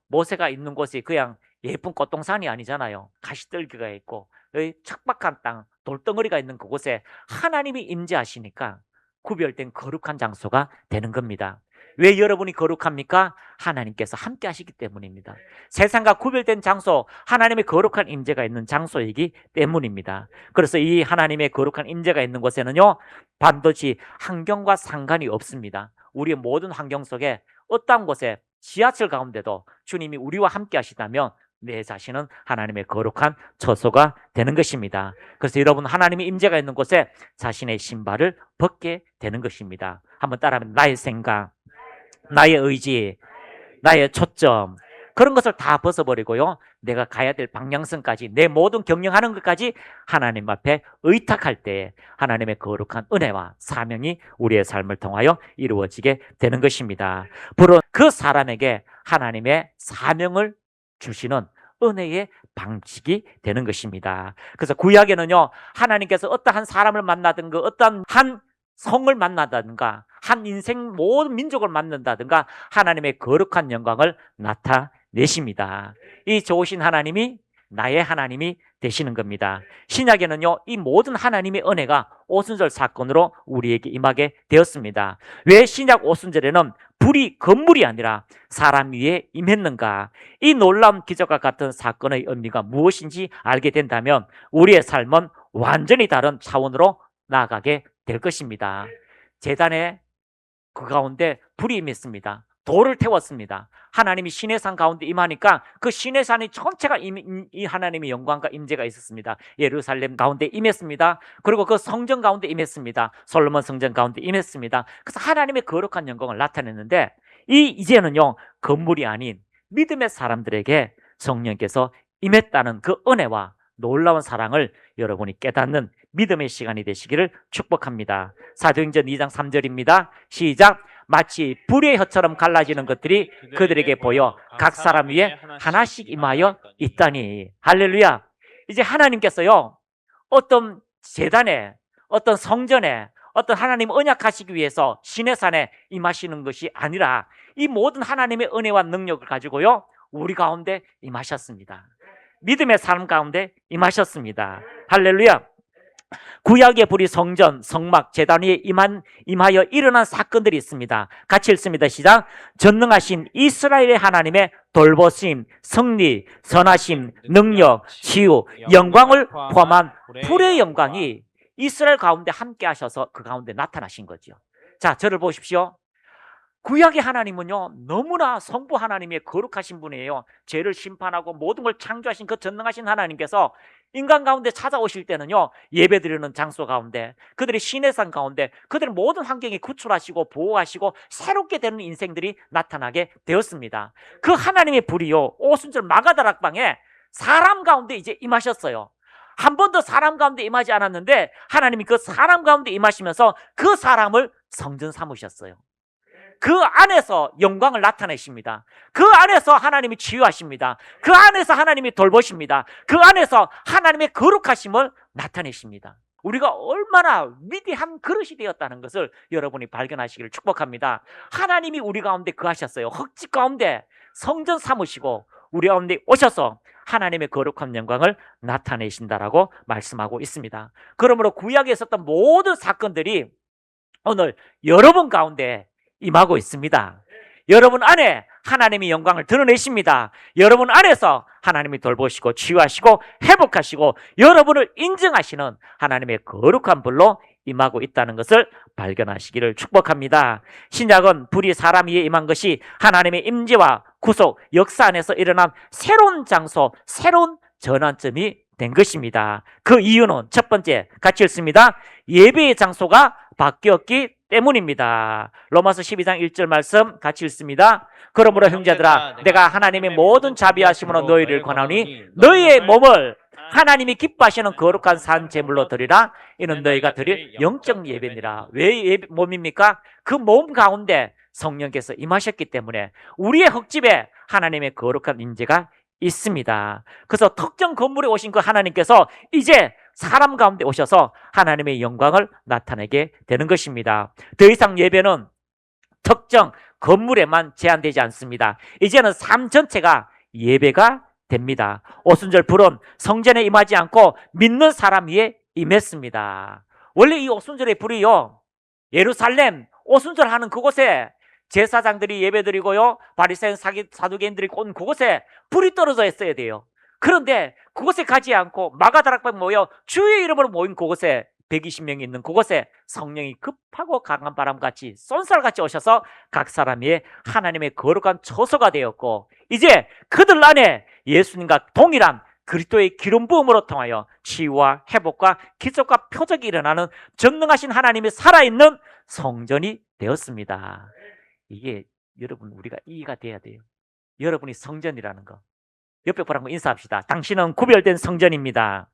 모세가 있는 곳이 그냥 예쁜 꽃동산이 아니잖아요. 가시떨기가 있고 척박한 땅, 돌덩어리가 있는 그곳에 하나님이 임재하시니까 구별된 거룩한 장소가 되는 겁니다. 왜 여러분이 거룩합니까? 하나님께서 함께 하시기 때문입니다. 세상과 구별된 장소, 하나님의 거룩한 임재가 있는 장소이기 때문입니다. 그래서 이 하나님의 거룩한 임재가 있는 곳에는요, 반드시 환경과 상관이 없습니다. 우리의 모든 환경 속에 어떠한 곳에 지하철 가운데도 주님이 우리와 함께 하시다면 내 자신은 하나님의 거룩한 처소가 되는 것입니다. 그래서 여러분, 하나님의 임재가 있는 곳에 자신의 신발을 벗게 되는 것입니다. 한번 따라하면 나의 생각, 나의 의지, 나의 초점, 그런 것을 다 벗어버리고요, 내가 가야 될 방향성까지, 내 모든 경영하는 것까지 하나님 앞에 의탁할 때 하나님의 거룩한 은혜와 사명이 우리의 삶을 통하여 이루어지게 되는 것입니다. 바로 그 사람에게 하나님의 사명을 주시는 은혜의 방식이 되는 것입니다. 그래서 구약에는요, 하나님께서 어떠한 사람을 만나든가 어떠한 한 성을 만나든가 한 인생 모든 민족을 만난다든가 하나님의 거룩한 영광을 나타내십니다. 이 좋으신 하나님이 나의 하나님이 되시는 겁니다. 신약에는요, 이 모든 하나님의 은혜가 오순절 사건으로 우리에게 임하게 되었습니다. 왜 신약 오순절에는 불이 건물이 아니라 사람 위에 임했는가? 이 놀라운 기적과 같은 사건의 의미가 무엇인지 알게 된다면 우리의 삶은 완전히 다른 차원으로 나아가게 될 것입니다. 제단에 그 가운데 불이 임했습니다. 돌을 태웠습니다. 하나님이 시내산 가운데 임하니까 그 시내산이 전체가 이 하나님의 영광과 임재가 있었습니다. 예루살렘 가운데 임했습니다. 그리고 그 성전 가운데 임했습니다. 솔로몬 성전 가운데 임했습니다. 그래서 하나님의 거룩한 영광을 나타냈는데 이제는요, 건물이 아닌 믿음의 사람들에게 성령께서 임했다는 그 은혜와 놀라운 사랑을 여러분이 깨닫는 믿음의 시간이 되시기를 축복합니다. 사도행전 2장 3절입니다. 시작. 마치 불의 혀처럼 갈라지는 것들이 그들에게 보여 각 사람 위에 하나씩 임하여 있다니. 할렐루야. 이제 하나님께서요, 어떤 제단에, 어떤 성전에, 어떤 하나님 언약하시기 위해서 시내산에 임하시는 것이 아니라 이 모든 하나님의 은혜와 능력을 가지고요, 우리 가운데 임하셨습니다. 믿음의 삶 가운데 임하셨습니다. 할렐루야. 구약의 불이 성전, 성막, 제단 위에 임하여 일어난 사건들이 있습니다. 같이 읽습니다. 시작. 전능하신 이스라엘의 하나님의 돌보심, 승리, 선하심, 능력, 치유, 영광을 포함한 불의 영광이 이스라엘 가운데 함께 하셔서 그 가운데 나타나신 거죠. 자, 저를 보십시오. 구약의 하나님은요, 너무나 성부 하나님의 거룩하신 분이에요. 죄를 심판하고 모든 걸 창조하신 그 전능하신 하나님께서 인간 가운데 찾아오실 때는요, 예배드리는 장소 가운데, 그들의 시내산 가운데, 그들의 모든 환경에 구출하시고 보호하시고 새롭게 되는 인생들이 나타나게 되었습니다. 그 하나님의 불이요, 오순절 마가다락방에 사람 가운데 이제 임하셨어요. 한 번도 사람 가운데 임하지 않았는데 하나님이 그 사람 가운데 임하시면서 그 사람을 성전 삼으셨어요. 그 안에서 영광을 나타내십니다. 그 안에서 하나님이 치유하십니다. 그 안에서 하나님이 돌보십니다. 그 안에서 하나님의 거룩하심을 나타내십니다. 우리가 얼마나 위대한 그릇이 되었다는 것을 여러분이 발견하시기를 축복합니다. 하나님이 우리 가운데 거하셨어요. 흙집 가운데 성전 삼으시고 우리 가운데 오셔서 하나님의 거룩한 영광을 나타내신다라고 말씀하고 있습니다. 그러므로 구약에 있었던 모든 사건들이 오늘 여러분 가운데 임하고 있습니다. 여러분 안에 하나님의 영광을 드러내십니다. 여러분 안에서 하나님이 돌보시고 치유하시고 회복하시고 여러분을 인정하시는 하나님의 거룩한 불로 임하고 있다는 것을 발견하시기를 축복합니다. 신약은 불이 사람 위에 임한 것이 하나님의 임재와 구속, 역사 안에서 일어난 새로운 장소, 새로운 전환점이 된 것입니다. 그 이유는 첫 번째, 같이 읽습니다. 예배의 장소가 바뀌었기 때문입니다. 로마서 12장 1절 말씀 같이 읽습니다. 그러므로 형제들아, 내가 하나님의 모든 자비하심으로 너희를 권하오니 너희의 몸을 하나님이 기뻐하시는 거룩한 산 제물로 드리라. 이는 너희가 드릴 영적 예배니라. 왜 몸입니까? 그 몸 가운데 성령께서 임하셨기 때문에 우리의 흙집에 하나님의 거룩한 임재가 있습니다. 그래서 특정 건물에 오신 그 하나님께서 이제 사람 가운데 오셔서 하나님의 영광을 나타내게 되는 것입니다. 더 이상 예배는 특정 건물에만 제한되지 않습니다. 이제는 삶 전체가 예배가 됩니다. 오순절 불은 성전에 임하지 않고 믿는 사람 위에 임했습니다. 원래 이 오순절의 불이요, 예루살렘 오순절 하는 그곳에 제사장들이 예배드리고요, 바리새인 사두개인들이 온 그곳에 불이 떨어져 있어야 돼요. 그런데 그곳에 가지 않고 마가다락방 모여 주의 이름으로 모인 그곳에 120명이 있는 그곳에 성령이 급하고 강한 바람같이 쏜살같이 오셔서 각 사람 위에 하나님의 거룩한 처소가 되었고, 이제 그들 안에 예수님과 동일한 그리스도의 기름 부음으로 통하여 치유와 회복과 기적과 표적이 일어나는 전능하신 하나님이 살아있는 성전이 되었습니다. 이게 여러분 우리가 이해가 돼야 돼요. 여러분이 성전이라는 거. 옆에 보라고 인사합시다. 당신은 구별된 성전입니다.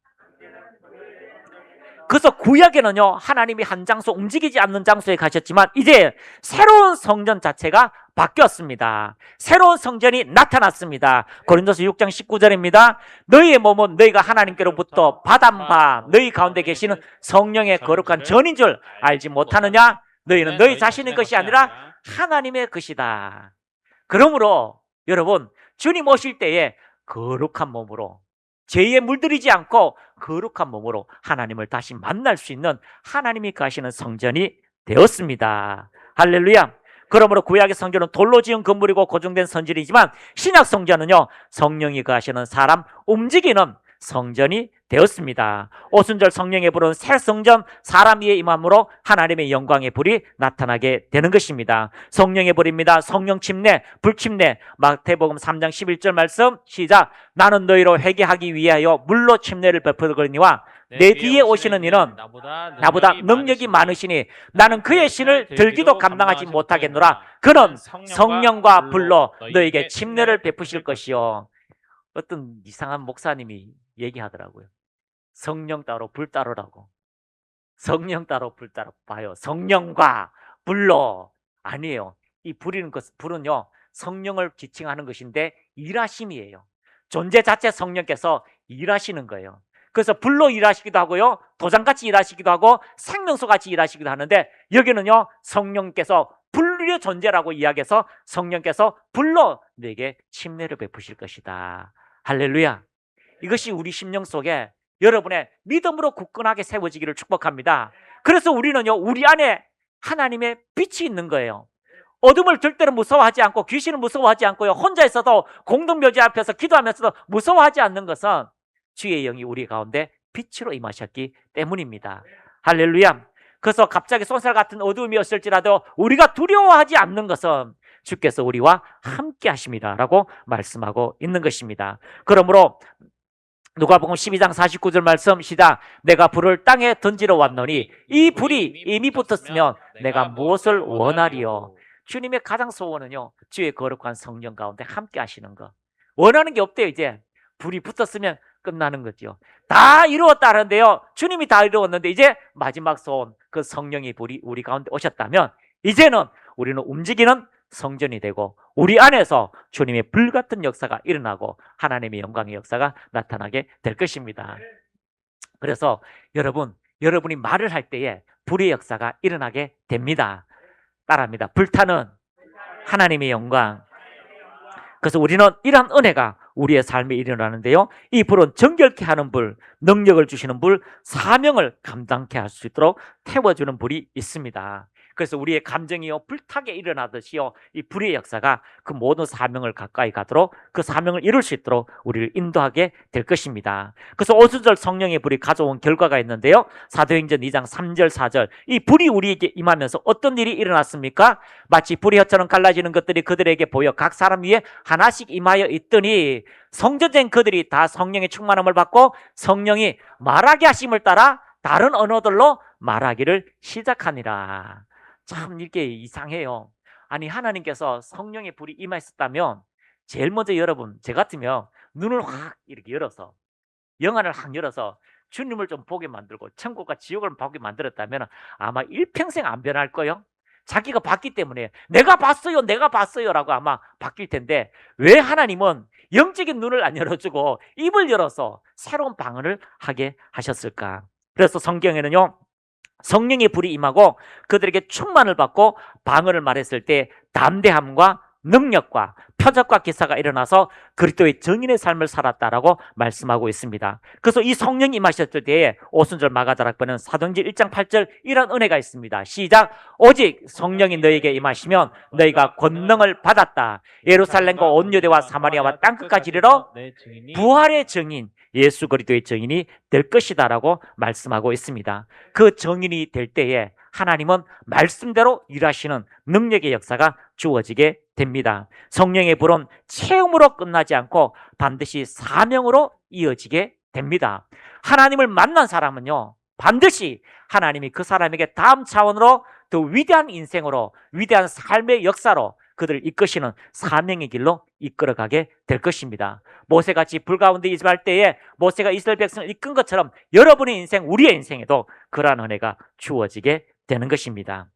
그래서 구약에는요, 하나님이 한 장소, 움직이지 않는 장소에 가셨지만 이제 새로운 성전 자체가 바뀌었습니다. 새로운 성전이 나타났습니다. 고린도서 6장 19절입니다. 너희의 몸은 너희가 하나님께로부터 받은 바 너희 가운데 계시는 성령의 거룩한 전인 줄 알지 못하느냐? 너희는 너희 자신의 것이 아니라 하나님의 것이다. 그러므로 여러분, 주님 오실 때에 거룩한 몸으로, 죄에 물들이지 않고 거룩한 몸으로 하나님을 다시 만날 수 있는 하나님이 가시는 성전이 되었습니다. 할렐루야. 그러므로 구약의 성전은 돌로 지은 건물이고 고정된 성전이지만 신약 성전은요, 성령이 가시는 사람, 움직이는 성전이 되었습니다. 오순절 성령의 불은 새 성전, 사람 위에 임함으로 하나님의 영광의 불이 나타나게 되는 것입니다. 성령의 불입니다. 성령 침례, 불침례. 마태복음 3장 11절 말씀 시작. 나는 너희로 회개하기 위하여 물로 침례를 베풀거니와 내 뒤에 오시는 이는 나보다 능력이 많으시니 나는 그의 신을 들기도 감당하지 못하겠노라. 그는 성령과 불로 너에게 침례를 베푸실 것이요. 어떤 이상한 목사님이 얘기하더라고요. 성령 따로 불 따로라고. 성령 따로 불 따로. 봐요. 성령과 불로. 아니에요. 이 불은요, 성령을 지칭하는 것인데 일하심이에요. 존재 자체 성령께서 일하시는 거예요. 그래서 불로 일하시기도 하고요, 도장같이 일하시기도 하고 생명수같이 일하시기도 하는데, 여기는요, 성령께서 불의 존재라고 이야기해서 성령께서 불로 너에게 침례를 베푸실 것이다. 할렐루야. 이것이 우리 심령 속에 여러분의 믿음으로 굳건하게 세워지기를 축복합니다. 그래서 우리는요, 우리 안에 하나님의 빛이 있는 거예요. 어둠을 절대로 무서워하지 않고 귀신을 무서워하지 않고요, 혼자 있어도 공동묘지 앞에서 기도하면서도 무서워하지 않는 것은 주의 영이 우리 가운데 빛으로 임하셨기 때문입니다. 할렐루야. 그래서 갑자기 쏜살 같은 어둠이 없을지라도 우리가 두려워하지 않는 것은 주께서 우리와 함께 하십니다 라고 말씀하고 있는 것입니다. 그러므로 누가복음 12장 49절 말씀 시작. 내가 불을 땅에 던지러 왔노니 이 불이 이미 붙었으면 내가 무엇을 원하리요. 주님의 가장 소원은요, 주의 거룩한 성령 가운데 함께 하시는 것. 원하는 게 없대요. 이제 불이 붙었으면 끝나는 거죠. 다 이루었다는데요, 주님이 다 이루었는데 이제 마지막 소원, 그 성령의 불이 우리 가운데 오셨다면 이제는 우리는 움직이는 성전이 되고 우리 안에서 주님의 불같은 역사가 일어나고 하나님의 영광의 역사가 나타나게 될 것입니다. 그래서 여러분이 말을 할 때에 불의 역사가 일어나게 됩니다. 따라합니다. 불타는 하나님의 영광. 그래서 우리는 이러한 은혜가 우리의 삶에 일어나는데요, 이 불은 정결케 하는 불, 능력을 주시는 불, 사명을 감당케 할 수 있도록 태워주는 불이 있습니다. 그래서 우리의 감정이요 불타게 일어나듯이요 이 불의 역사가 그 모든 사명을 가까이 가도록 그 사명을 이룰 수 있도록 우리를 인도하게 될 것입니다. 그래서 오순절 성령의 불이 가져온 결과가 있는데요. 사도행전 2장 3절 4절 이 불이 우리에게 임하면서 어떤 일이 일어났습니까? 마치 불의 혀처럼 갈라지는 것들이 그들에게 보여 각 사람 위에 하나씩 임하여 있더니 성전된 그들이 다 성령의 충만함을 받고 성령이 말하게 하심을 따라 다른 언어들로 말하기를 시작하니라. 참 이게 이상해요. 아니 하나님께서 성령의 불이 임하셨다면 제일 먼저 여러분 제 같으면 눈을 확 이렇게 열어서 영안을 확 열어서 주님을 좀 보게 만들고 천국과 지옥을 보게 만들었다면 아마 일평생 안 변할 거요. 자기가 봤기 때문에 내가 봤어요 내가 봤어요 라고 아마 바뀔 텐데 왜 하나님은 영적인 눈을 안 열어주고 입을 열어서 새로운 방언을 하게 하셨을까? 그래서 성경에는요 성령의 불이 임하고 그들에게 충만을 받고 방언을 말했을 때 담대함과 능력과 표적과 기사가 일어나서 그리스도의 증인의 삶을 살았다라고 말씀하고 있습니다. 그래서 이 성령이 임하셨을 때에 오순절 마가다락방은 사도행전 1장 8절 이런 은혜가 있습니다. 시작. 오직 성령이 너에게 임하시면 너희가 권능을 받았다. 예루살렘과 온 유대와 사마리아와 땅끝까지 이르러 내 증인이 부활의 증인 예수 그리스도의 증인이 될 것이다라고 말씀하고 있습니다. 그 증인이 될 때에 하나님은 말씀대로 일하시는 능력의 역사가 주어지게 됩니다. 성령의 불은 체험으로 끝나지 않고 반드시 사명으로 이어지게 됩니다. 하나님을 만난 사람은요 반드시 하나님이 그 사람에게 다음 차원으로 더 위대한 인생으로 위대한 삶의 역사로 그들을 이끄시는 사명의 길로 이끌어가게 될 것입니다. 모세같이 불 가운데 이집할 때에 모세가 이스라엘 백성을 이끈 것처럼 여러분의 인생, 우리의 인생에도 그러한 은혜가 주어지게 되는 것입니다.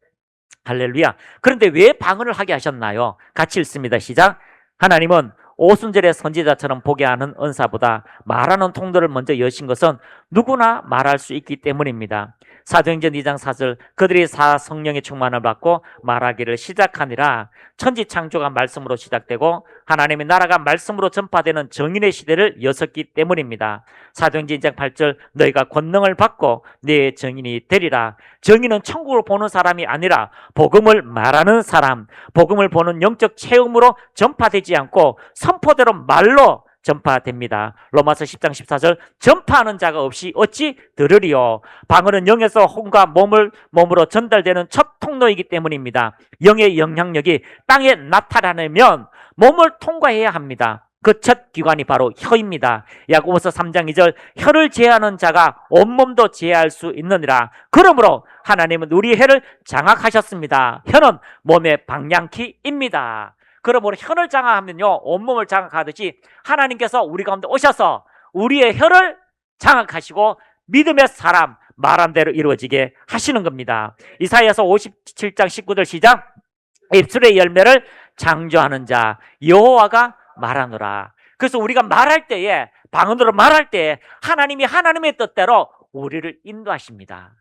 할렐루야. 그런데 왜 방언을 하게 하셨나요? 같이 읽습니다. 시작. 하나님은 오순절의 선지자처럼 보게 하는 은사보다 말하는 통로를 먼저 여신 것은 누구나 말할 수 있기 때문입니다. 사도행전 2장 4절 그들이 성령의 충만을 받고 말하기를 시작하니라. 천지창조가 말씀으로 시작되고 하나님의 나라가 말씀으로 전파되는 정인의 시대를 여섰기 때문입니다. 사도행전 2장 8절 너희가 권능을 받고 내 정인이 되리라. 정인은 천국을 보는 사람이 아니라 복음을 말하는 사람, 복음을 보는 영적 체험으로 전파되지 않고 선포대로 말로 전파됩니다. 로마서 10장 14절 전파하는 자가 없이 어찌 들으리요. 방언은 영에서 혼과 몸으로 전달되는 첫 통로이기 때문입니다. 영의 영향력이 땅에 나타나려면 몸을 통과해야 합니다. 그 첫 기관이 바로 혀입니다. 야고보서 3장 2절 혀를 제하는 자가 온몸도 제할 수 있느니라. 그러므로 하나님은 우리 혀를 장악하셨습니다. 혀는 몸의 방향키입니다. 그러므로 혀를 장악하면요 온몸을 장악하듯이 하나님께서 우리 가운데 오셔서 우리의 혀를 장악하시고 믿음의 사람 말한 대로 이루어지게 하시는 겁니다. 이사야서 57장 19절 시작. 입술의 열매를 창조하는 자 여호와가 말하노라. 그래서 우리가 말할 때에 방언으로 말할 때에 하나님이 하나님의 뜻대로 우리를 인도하십니다.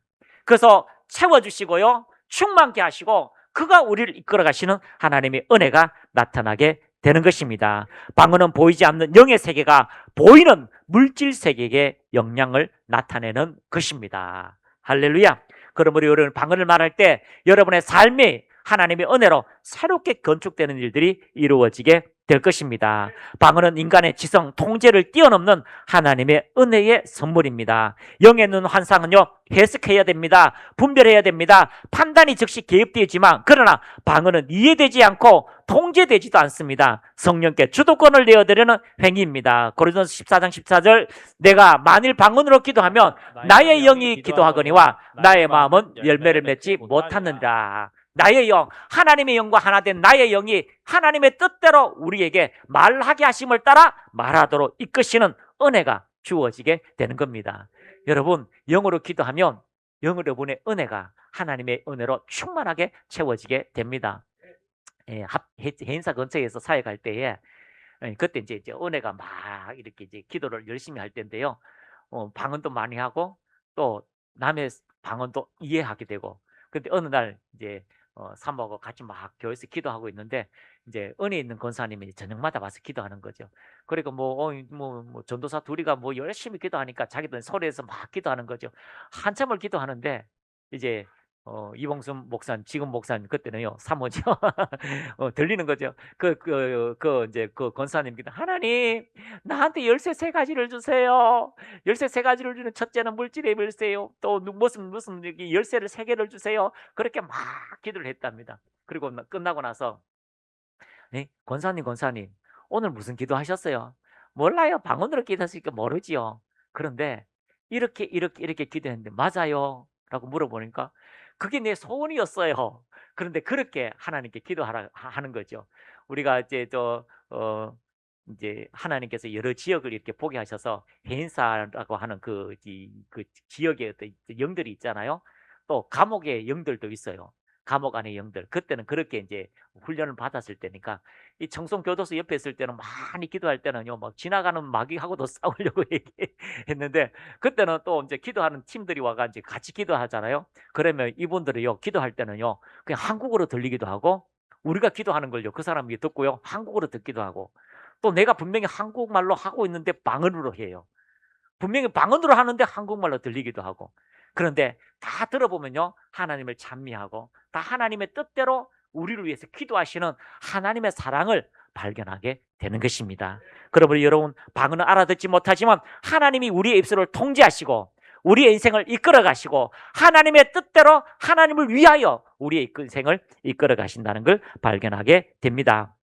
그래서 채워주시고요 충만케 하시고 그가 우리를 이끌어 가시는 하나님의 은혜가 나타나게 되는 것입니다. 방언은 보이지 않는 영의 세계가 보이는 물질 세계에 영향을 나타내는 것입니다. 할렐루야. 그러므로 여러분 방언을 말할 때 여러분의 삶이 하나님의 은혜로 새롭게 건축되는 일들이 이루어지게 될 것입니다. 방언은 인간의 지성, 통제를 뛰어넘는 하나님의 은혜의 선물입니다. 영의 눈 환상은요 해석해야 됩니다. 분별해야 됩니다. 판단이 즉시 개입되지만 그러나 방언은 이해되지 않고 통제되지도 않습니다. 성령께 주도권을 내어드리는 행위입니다. 고린도서 14장 14절 내가 만일 방언으로 기도하면 나의 영이 기도하거니와 나의 마음은 열매를 맺지 못하느니라. 나의 영, 하나님의 영과 하나 된 나의 영이 하나님의 뜻대로 우리에게 말하게 하심을 따라 말하도록 이끄시는 은혜가 주어지게 되는 겁니다. 여러분 영으로 기도하면 여러분의 은혜가 하나님의 은혜로 충만하게 채워지게 됩니다. 해인사 근처에서 사역할 때에 그때 이제 은혜가 막 이렇게 이제 기도를 열심히 할 때인데요. 방언도 많이 하고 또 남의 방언도 이해하게 되고. 근데 어느 날 이제 사모하고 같이 막 교회에서 기도하고 있는데 이제 은혜 있는 권사님이 저녁마다 와서 기도하는 거죠. 그러니까 뭐 전도사 둘이가 뭐 열심히 기도하니까 자기들 소리에서 막 기도하는 거죠. 한참을 기도하는데 이제 이봉순 목사님, 지금 목사님 그때는요 사모죠. 들리는 거죠. 이제 그 권사님께서 하나님 나한테 열쇠 세 가지를 주세요. 열쇠 세 가지를 주는 첫째는 물질의 열쇠요. 또 무슨 여기 열쇠를 세 개를 주세요. 그렇게 막 기도를 했답니다. 그리고 끝나고 나서 네, 권사님 오늘 무슨 기도하셨어요? 몰라요. 방언으로 기도했으니까 모르지요. 그런데 이렇게 기도했는데 맞아요? 라고 물어보니까 그게 내 소원이었어요. 그런데 그렇게 하나님께 기도하라 하는 거죠. 우리가 이제 이제 하나님께서 여러 지역을 이렇게 보게 하셔서 해인사라고 하는 그 지역의 어떤 영들이 있잖아요. 또 감옥의 영들도 있어요. 감옥 안의 영들. 그때는 그렇게 이제 훈련을 받았을 때니까 이 청송교도소 옆에 있을 때는 많이 기도할 때는요, 막 지나가는 마귀하고도 싸우려고 얘기했는데 그때는 또 이제 기도하는 팀들이 와가 이제 같이 기도하잖아요. 그러면 이분들이요, 기도할 때는요, 그냥 한국어로 들리기도 하고 우리가 기도하는 걸요, 그 사람이 듣고요, 한국어로 듣기도 하고 또 내가 분명히 한국말로 하고 있는데 방언으로 해요. 분명히 방언으로 하는데 한국말로 들리기도 하고. 그런데 다 들어보면요, 하나님을 찬미하고 다 하나님의 뜻대로 우리를 위해서 기도하시는 하나님의 사랑을 발견하게 되는 것입니다. 그러므로 여러분, 방언은 알아듣지 못하지만 하나님이 우리의 입술을 통제하시고 우리의 인생을 이끌어 가시고 하나님의 뜻대로 하나님을 위하여 우리의 인생을 이끌어 가신다는 걸 발견하게 됩니다.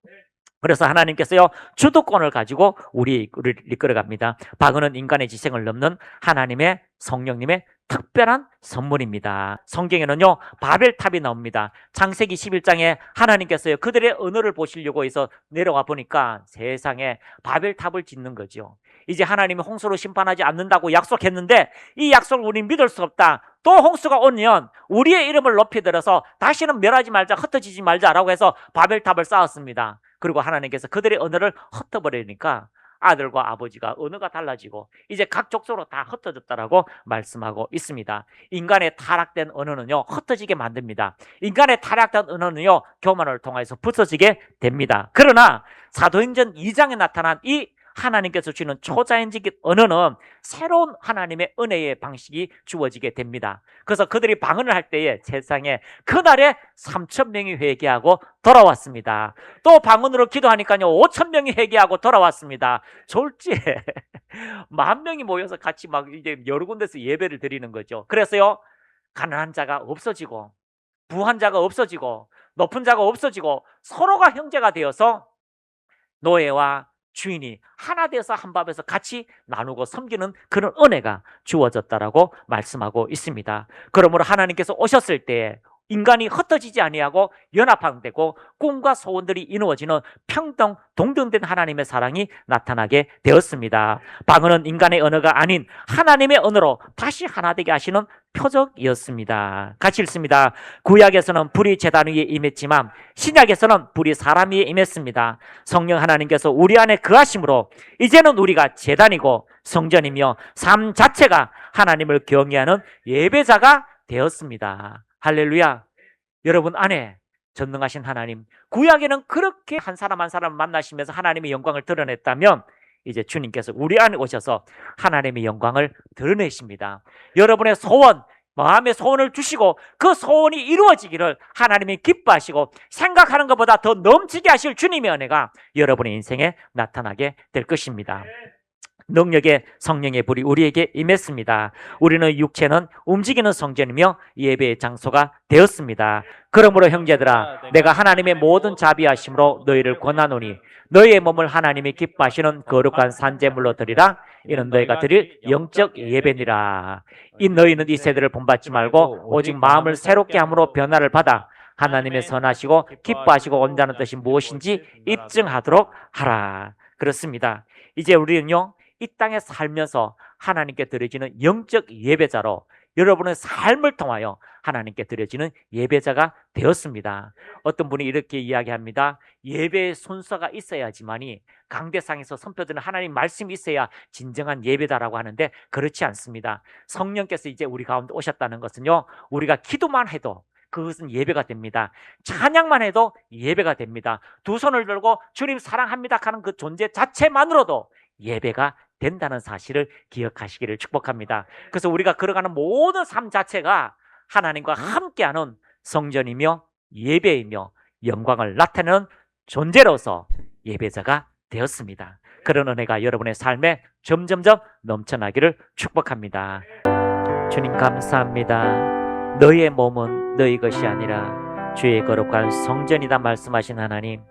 그래서 하나님께서요, 주도권을 가지고 우리를 이끌어갑니다. 방언은 인간의 지성을 넘는 하나님의 성령님의 특별한 선물입니다. 성경에는요, 바벨탑이 나옵니다. 창세기 11장에 하나님께서요, 그들의 언어를 보시려고 해서 내려와 보니까 세상에 바벨탑을 짓는 거죠. 이제 하나님이 홍수로 심판하지 않는다고 약속했는데 이 약속을 우리는 믿을 수 없다. 또 홍수가 오면 우리의 이름을 높이 들어서 다시는 멸하지 말자, 흩어지지 말자라고 해서 바벨탑을 쌓았습니다. 그리고 하나님께서 그들의 언어를 흩어버리니까 아들과 아버지가 언어가 달라지고 이제 각 족속으로 다 흩어졌다라고 말씀하고 있습니다. 인간의 타락된 언어는요, 흩어지게 만듭니다. 인간의 타락된 언어는요, 교만을 통해서 부서지게 됩니다. 그러나 사도행전 2장에 나타난 이 하나님께서 주는 초자연적인 언어는 새로운 하나님의 은혜의 방식이 주어지게 됩니다. 그래서 그들이 방언을 할 때에 세상에 그날에 3,000명이 회개하고 돌아왔습니다. 또 방언으로 기도하니까요, 5,000명이 회개하고 돌아왔습니다. 졸지에 10,000명이 모여서 같이 막 이제 여러 군데서 예배를 드리는 거죠. 그래서요, 가난한 자가 없어지고 부한 자가 없어지고 높은 자가 없어지고 서로가 형제가 되어서 노예와 주인이 하나 되어서 한 밥에서 같이 나누고 섬기는 그런 은혜가 주어졌다라고 말씀하고 있습니다. 그러므로 하나님께서 오셨을 때 인간이 흩어지지 아니하고 연합되고 꿈과 소원들이 이루어지는 평등 동등된 하나님의 사랑이 나타나게 되었습니다. 방언은 인간의 언어가 아닌 하나님의 언어로 다시 하나 되게 하시는 표적이었습니다. 같이 읽습니다. 구약에서는 불이 제단 위에 임했지만 신약에서는 불이 사람 위에 임했습니다. 성령 하나님께서 우리 안에 거하심으로 이제는 우리가 제단이고 성전이며 삶 자체가 하나님을 경외하는 예배자가 되었습니다. 할렐루야. 여러분 안에 전능하신 하나님, 구약에는 그렇게 한 사람 한 사람 만나시면서 하나님의 영광을 드러냈다면 이제 주님께서 우리 안에 오셔서 하나님의 영광을 드러내십니다. 여러분의 소원, 마음의 소원을 주시고 그 소원이 이루어지기를 하나님이 기뻐하시고 생각하는 것보다 더 넘치게 하실 주님의 은혜가 여러분의 인생에 나타나게 될 것입니다. 능력의 성령의 불이 우리에게 임했습니다. 우리는 육체는 움직이는 성전이며 예배의 장소가 되었습니다. 그러므로 형제들아, 내가 하나님의 모든 자비하심으로 너희를 권하노니 너희의 몸을 하나님이 기뻐하시는 거룩한 산제물로 드리라. 이는 너희가 드릴 영적 예배니라. 이 너희는 이 세대를 본받지 말고 오직 마음을 새롭게 함으로 변화를 받아 하나님의 선하시고 기뻐하시고 온전한 뜻이 무엇인지 입증하도록 하라. 그렇습니다. 이제 우리는요, 이 땅에 살면서 하나님께 드려지는 영적 예배자로 여러분의 삶을 통하여 하나님께 드려지는 예배자가 되었습니다. 어떤 분이 이렇게 이야기합니다. 예배의 순서가 있어야지만이 강대상에서 선포되는 하나님 말씀이 있어야 진정한 예배다라고 하는데 그렇지 않습니다. 성령께서 이제 우리 가운데 오셨다는 것은요, 우리가 기도만 해도 그것은 예배가 됩니다. 찬양만 해도 예배가 됩니다. 두 손을 들고 주님 사랑합니다 하는 그 존재 자체만으로도 예배가 된다는 사실을 기억하시기를 축복합니다. 그래서 우리가 걸어가는 모든 삶 자체가 하나님과 함께하는 성전이며 예배이며 영광을 나타내는 존재로서 예배자가 되었습니다. 그런 은혜가 여러분의 삶에 점점점 넘쳐나기를 축복합니다. 주님 감사합니다. 너희의 몸은 너희 것이 아니라 주의 거룩한 성전이다 말씀하신 하나님,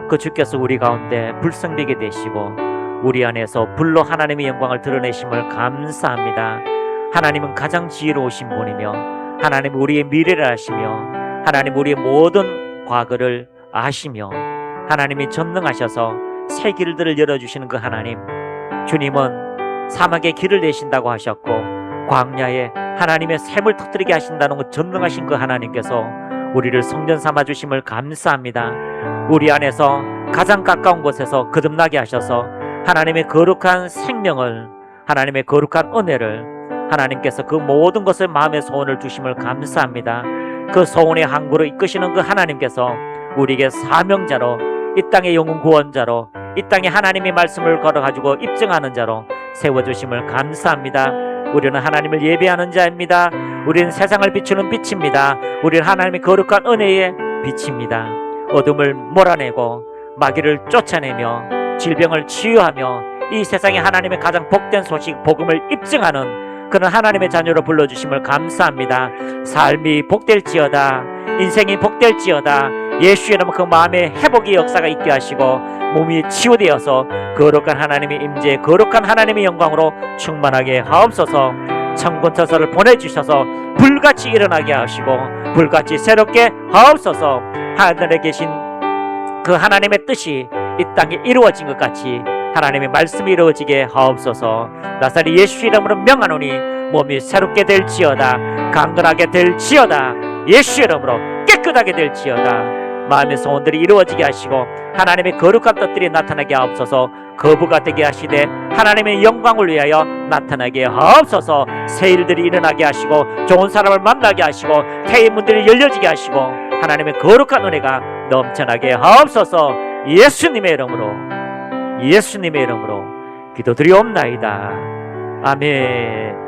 그 주께서 우리 가운데 불성되게 되시고 우리 안에서 불로 하나님의 영광을 드러내심을 감사합니다. 하나님은 가장 지혜로우신 분이며 하나님 우리의 미래를 아시며 하나님 우리의 모든 과거를 아시며 하나님이 전능하셔서 새 길들을 열어주시는 그 하나님, 주님은 사막에 길을 내신다고 하셨고 광야에 하나님의 샘을 터뜨리게 하신다는 그 전능하신 그 하나님께서 우리를 성전 삼아주심을 감사합니다. 우리 안에서 가장 가까운 곳에서 거듭나게 하셔서 하나님의 거룩한 생명을, 하나님의 거룩한 은혜를 하나님께서 그 모든 것을 마음의 소원을 주심을 감사합니다. 그 소원의 항구로 이끄시는 그 하나님께서 우리에게 사명자로, 이 땅의 영혼 구원자로, 이 땅에 하나님의 말씀을 걸어가지고 입증하는 자로 세워주심을 감사합니다. 우리는 하나님을 예배하는 자입니다. 우리는 세상을 비추는 빛입니다. 우리는 하나님의 거룩한 은혜의 빛입니다. 어둠을 몰아내고 마귀를 쫓아내며 질병을 치유하며 이 세상에 하나님의 가장 복된 소식 복음을 입증하는 그런 하나님의 자녀로 불러주심을 감사합니다. 삶이 복될지어다, 인생이 복될지어다. 예수의 이름 그 마음에 회복의 역사가 있게 하시고 몸이 치유되어서 거룩한 하나님의 임재, 거룩한 하나님의 영광으로 충만하게 하옵소서. 천군천사를 보내주셔서 불같이 일어나게 하시고 불같이 새롭게 하옵소서. 하늘에 계신 그 하나님의 뜻이 이 땅에 이루어진 것 같이 하나님의 말씀이 이루어지게 하옵소서. 나사리 예수 이름으로 명하노니 몸이 새롭게 될지어다, 강건하게 될지어다, 예수 이름으로 깨끗하게 될지어다. 마음의 소원들이 이루어지게 하시고 하나님의 거룩한 뜻들이 나타나게 하옵소서. 거부가 되게 하시되 하나님의 영광을 위하여 나타나게 하옵소서. 새 일들이 일어나게 하시고 좋은 사람을 만나게 하시고 태의 문들이 열려지게 하시고 하나님의 거룩한 은혜가 넘쳐나게 하옵소서. 예수님의 이름으로 기도드리옵나이다. 아멘.